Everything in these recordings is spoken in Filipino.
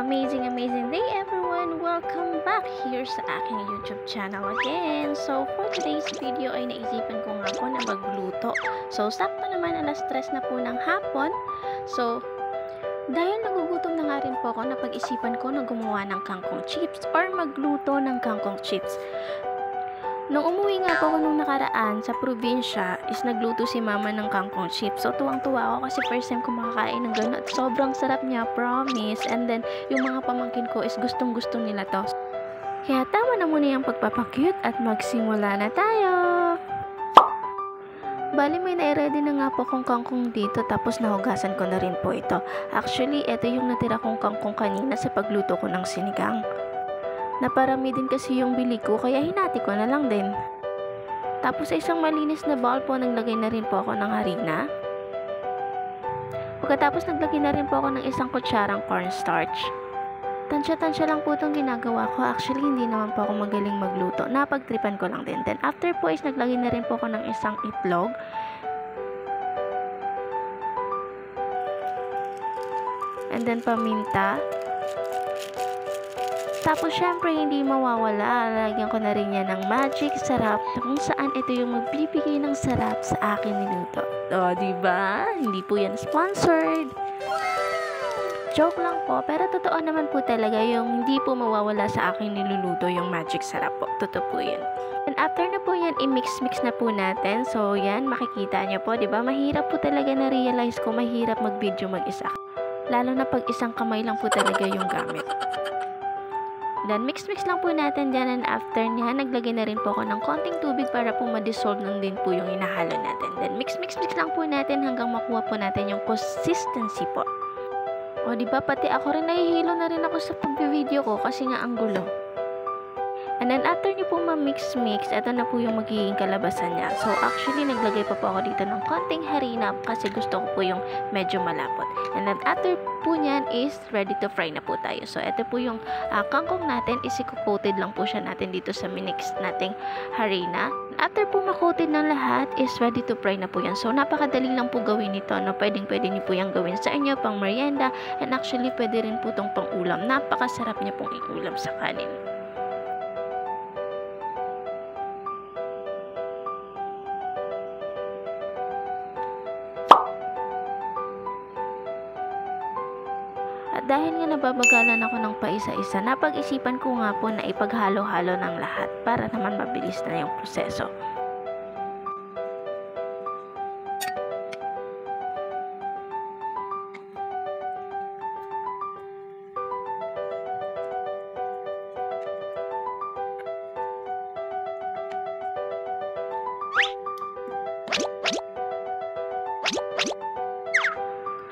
amazing day everyone! Welcome back here sa aking YouTube channel again. So for today's video ay naisipan ko nga po na magluto. So sakto naman alas 3 na po ng hapon. So dahil nagugutom na nga rin po ako, napag-isipan ko na gumawa ng kangkong chips or magluto ng kangkong chips. Nung umuwi nga po ako nung nakaraan sa probinsya, is nagluto si mama ng kangkong chips. So, tuwang-tuwa ako kasi first time ko makakain ng gano'n. At sobrang sarap niya, promise. And then, yung mga pamangkin ko is gustong-gusto nila to. Kaya tama na muna yung pagpapakyut at magsimula na tayo! Bali, may na-ready na nga po akong kangkong dito tapos nahugasan ko na rin po ito. Actually, ito yung natira kong kangkong kanina sa pagluto ko ng sinigang. Naparami din kasi yung bili ko kaya hinati ko na lang din. Tapos sa isang malinis na bowl po naglagay na rin po ako ng harina. Pagkatapos naglagay na rin po ako ng isang kutsarang cornstarch. Tansya-tansya lang po itong ginagawa ko. Actually hindi naman po ako magaling magluto. Napagtripan ko lang din. Then after po is naglagay na rin po ako ng isang itlog. And then paminta. Tapos, syempre, hindi mawawala. Lalagyan ko na rin yan ng magic sarap kung saan ito yung magbibigay ng sarap sa akin niluto. O, diba? Hindi po yan sponsored. Joke lang po, pero totoo naman po talaga yung hindi po mawawala sa akin niluluto yung magic sarap po. Totoo po yan. And after na po yan, i-mix-mix na po natin. So, yan, makikita nyo po, diba? Mahirap po talaga na-realize ko, mahirap mag-video mag-isa. Lalo na pag isang kamay lang po talaga yung gamit. Then, mix-mix lang po natin dyan and after niya, naglagay na rin po ako ng konting tubig para po ma-dissolve lang din po yung inahalo natin. Then, mix-mix lang po natin hanggang makuha po natin yung consistency po. O, diba? Pati ako rin nahihilo na rin ako sa pag-video ko kasi nga ang gulo. And then, after nyo po ma-mix-mix, ito na po yung magiging kalabasan niya. So, actually, naglagay pa po ako dito ng konting harina kasi gusto ko po yung medyo malapot. And then, after po niyan is ready to fry na po tayo. So, ito po yung kangkong natin is i-coated lang po siya natin dito sa minix nating harina. After po ma-coated ng lahat is ready to fry na po yan. So, napakadali lang po gawin ito. No? Pwede nyo po yung gawin sa inyo, pang merienda. And actually, pwede rin po itong pang ulam. Napakasarap niya pong iulam sa kanin. At dahil nga nababagalan ako ng paisa-isa, napag-isipan ko nga po na ipaghalo-halo ng lahat para naman mabilis na yung proseso.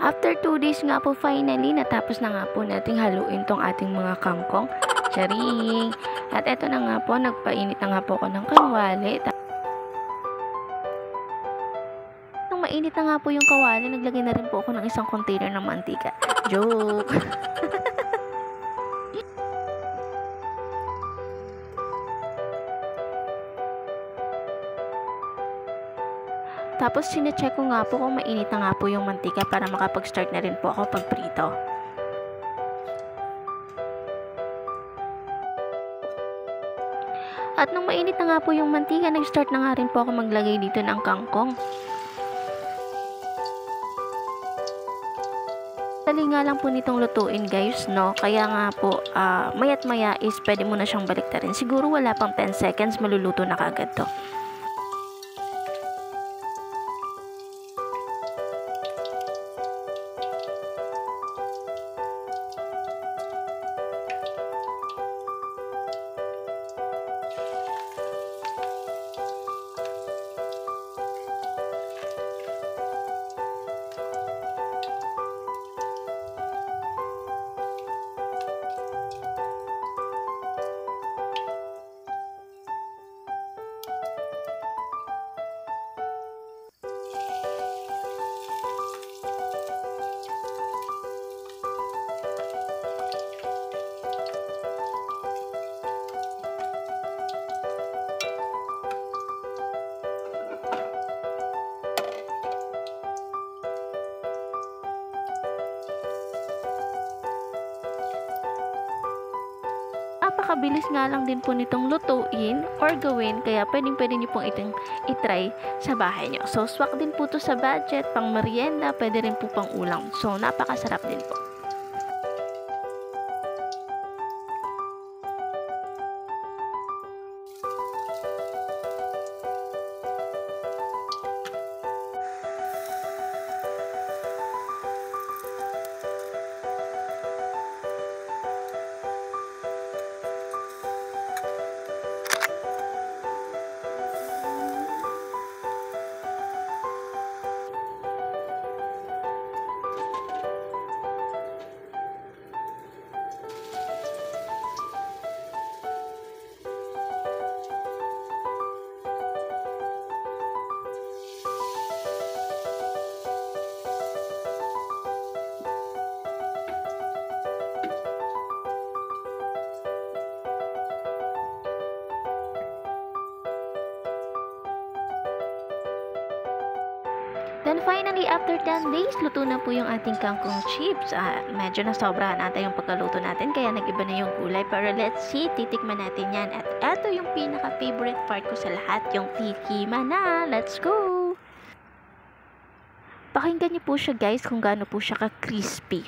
After 2 days nga po finally, natapos na nga po nating haluin tong ating mga kangkong. Charing! At eto na nga po, nagpainit na nga po ako ng kawali. Nung mainit na nga po yung kawali, naglagay na rin po ako ng isang container ng mantika. Joke! Tapos, sinecheck ko nga po kung mainit na nga po yung mantika para makapag-start na rin po ako pagprito. At nung mainit na nga po yung mantika, nag-start na nga rin po ako maglagay dito ng kangkong. Dali nga lang po nitong lutuin guys, no? Kaya nga po, mayat maya is pwede mo na siyang baliktarin. Siguro wala pang 10 seconds, maluluto na kagad to. napakabilis nga lang din po nitong lutuin or gawin, kaya pwede nyo pong itong itry sa bahay nyo. So, swak din po to sa budget, pang merienda, pwede rin po pang ulam. So, napakasarap din po. Then finally, after 10 days, luto na po yung ating kangkong chips. Medyo nasobrahan ata yung pagkaluto natin, kaya nag-iba na yung gulay. Pero let's see, titikman natin yan. At eto yung pinaka-favorite part ko sa lahat, yung tikima na. Let's go! Pakinggan niyo po siya guys kung gaano po siya ka-crispy.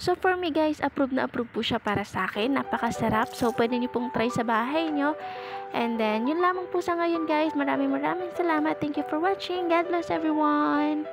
So for me guys, approve na approve po siya para sa akin. Napakasarap. So pwede niyo pong try sa bahay nyo. And then, yun lamang po sa ngayon guys. Maraming salamat. Thank you for watching. God bless everyone.